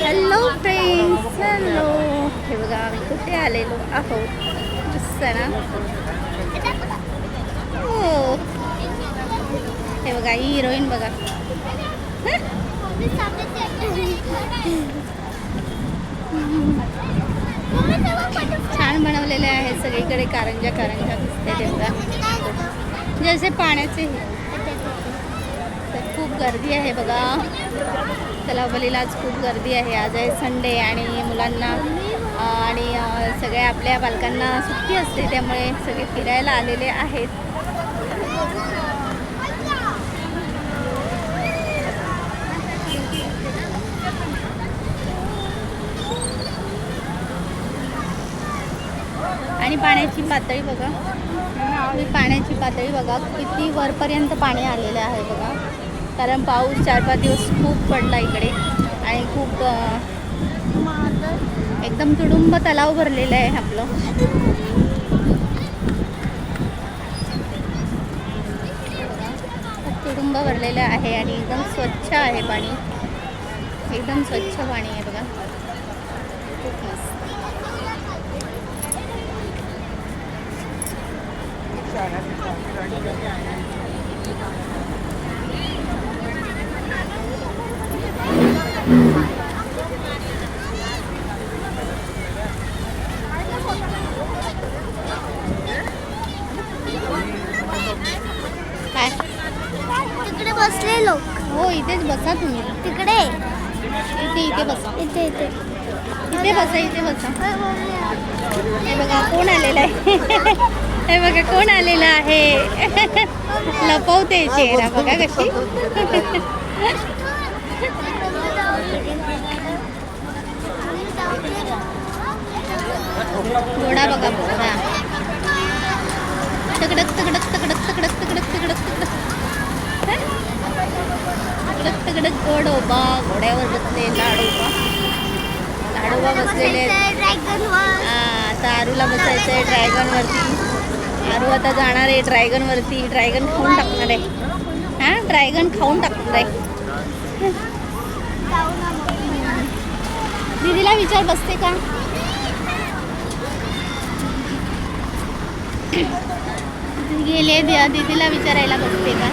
Hello friends, hello. हे बघा आम्ही कुठे आलेलो आहोत. मस्त ना. हो, हे बघा ही हिरोईन बघा. छान बनवलेले आहे. सगळीकडे कारंजा कारंजा दिसते ते बघा, जसे पाण्याचे. तर खूप गर्दी आहे बघा. तलावलीला आज खूप गर्दी आहे. आज आहे संडे आणि मुलांना आणि सगळ्या आपल्या बालकांना सुट्टी असते, त्यामुळे सगळे फिरायला आलेले आहेत. आणि पाण्याची पातळी बघा. पाण्याची पातळी बघा किती वरपर्यंत पाणी आलेलं आहे बघा. कारण पाऊस 4-5 दिवस खूप पडला इकडे आणि खूप एकदम तुडुंब तलाव भरलेलं आहे आपलं. खूप तुडुंब भरलेलं आहे आणि एकदम स्वच्छ आहे पाणी. एकदम स्वच्छ पाणी आहे बघा. खूप मस्त. काय तिकडे बसले लोक. हो, इथेच बसा तुम्ही. तिकडे इथे बसा. इथे इथे बसा, इथे बसा. हे बघा कोण आलेलं आहे. हे बघा कोण आलेलं आहे. लपवते चेहरा बघा कशी. घोडा बघा घोडा. तकडक तकडक तकडक तकडक तकडक तकडक तकडक तकडक तकडक घोडोबा. घोड्यावर बसले लाडोबा बसलेले आहेत. आता आरूला बसायचं आहे ड्रॅगनवरती. आरू आता जाणार आहे ड्रॅगनवरती. ड्रॅगन खाऊन टाकणार आहे. हां, ड्रॅगन खाऊन टाकणार आहे. दीदीला विचार बसते का. गेले दीदीला विचारायला बसते का.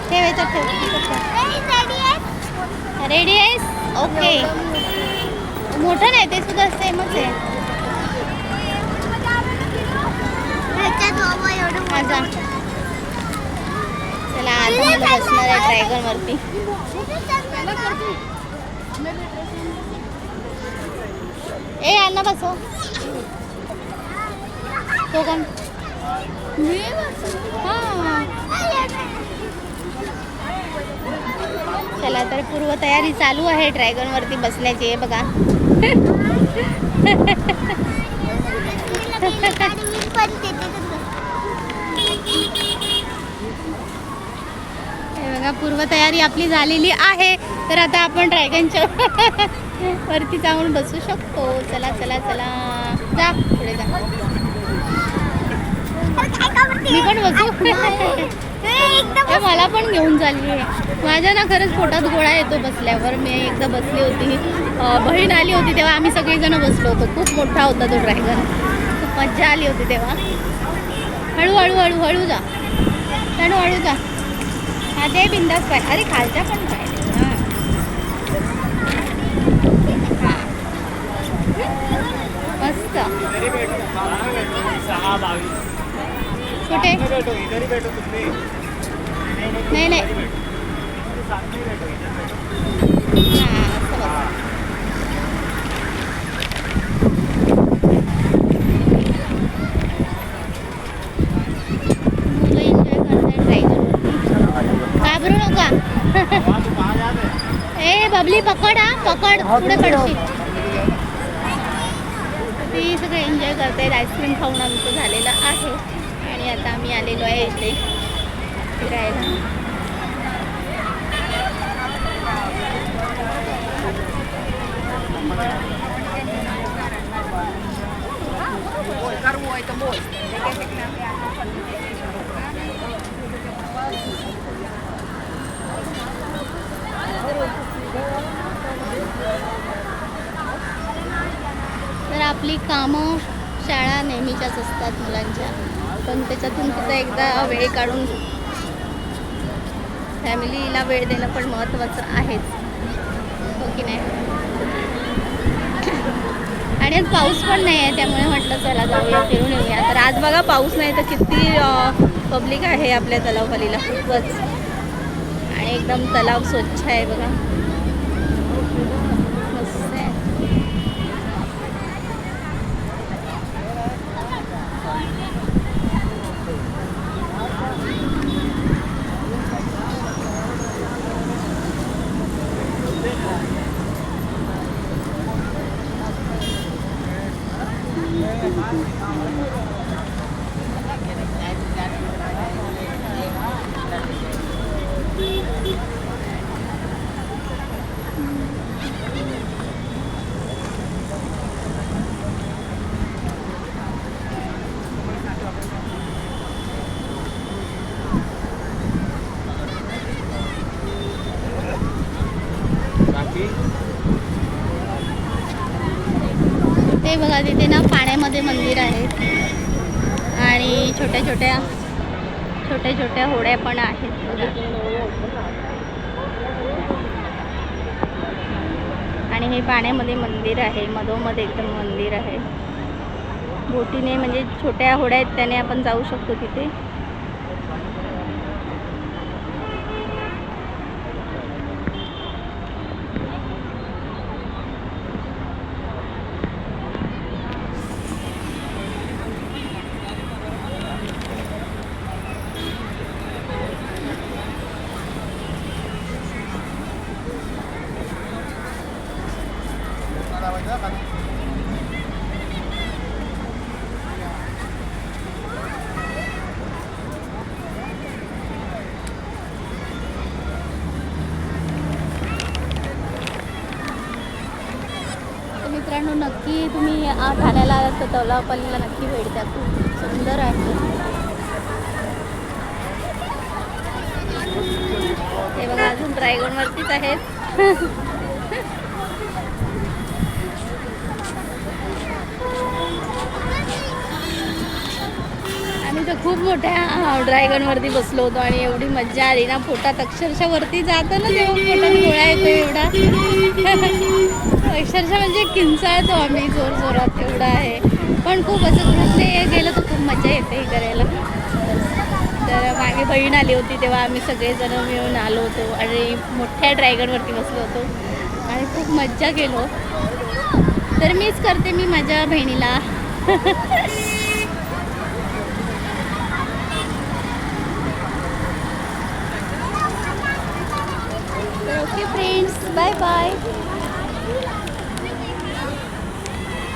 ठेवायचं ठेव. रेडी आहेस. ओके. मोठं नाही ते सुद्धा सेमच आहे. माझा चला आता मला बसणार आहे ड्रॅगनवरती. ए यांना बसव. तो कोण. हां चला तर पूर्वतयारी चालू आहे ड्रॅगनवरती बसण्याची. हे बघा हे बघा पूर्वतयारी आपली झालेली आहे. तर आता आपण ड्रॅगनच्या वरती जाऊन बसू शकतो. चला चला चला जा पुढे जा. मी पण बसू. मला पण घेऊन चालली आहे. माझ्या ना खरंच पोटात गोळा येतो बसल्यावर. मी एकदा बसली होती, बहीण आली होती तेव्हा आम्ही सगळेजण बसलो होतो. खूप मोठा होता तो ड्रॅगन. खूप मज्जा आली होती तेव्हा. हळूहळू हळूहळू जा. हळू जा. हा ते बिंदास पाय. अरे खालच्या पण पाय. हां मस्त. कुठे नाही नाही. हां मुलं एन्जॉय करतात ड्रॅगन. घाबरू नका. ए बबली पकड. हा पकड, पुढे पडशील. ती सगळे एन्जॉय करतायत. आईस्क्रीम खाऊन आमचं झालेलं आहे आणि आता आम्ही आलेलो आहे इथे फिरायला. तर आपली कामं शाळा नेहमीच्याच असतात मुलांच्या, पण त्याच्यातून सुद्धा एकदा वेळ काढून फॅमिलीला वेळ देणं पण महत्त्वाचं आहेच, हो की नाही. आणि आज पाऊस पण नाही आहे, त्यामुळे म्हटलं चला जाऊया फिरून येऊया. तर आज बघा पाऊस नाही तर किती पब्लिक आहे आपल्या तलावपालीला, खूपच. आणि एकदम तलाव स्वच्छ आहे बघा, मस्त आहे. ते बघा तिथे ना पाण्यामध्ये मंदिर आहे आणि छोट्या छोट्या होड्या पण आहेत बघा. आणि हे पाण्यामध्ये मंदिर आहे, मधोमध एकदम मंदिर आहे. बोटीने म्हणजे छोट्या होड्या आहेत त्याने आपण जाऊ शकतो तिथे. मित्रांनो, नक्की तुम्ही ठाण्याला आलात तर तलावपालीला नक्की भेट द्या, खूप सुंदर आहे. हे बघा अजून ड्रॅगनवरतीच आहेत. आम्ही तर खूप मोठ्या ड्रॅगनवरती बसलो होतो आणि एवढी मज्जा आली ना, पोटात अक्षरशः वरती जातं ना तेव्हा पोटात गोळा येतो एवढा. अक्षरशः म्हणजे किंचाळतो आम्ही जोरात, एवढा आहे. पण खूप असं घरातले गेलं तर खूप मजा येते हे करायला. तर मागे बहीण आली होती तेव्हा आम्ही सगळेजण मिळून आलो होतो आणि मोठ्या ड्रॅगनवरती बसलो होतो आणि खूप मज्जा केलो. तर मीच करते मी माझ्या बहिणीला. Okay friends, bye bye.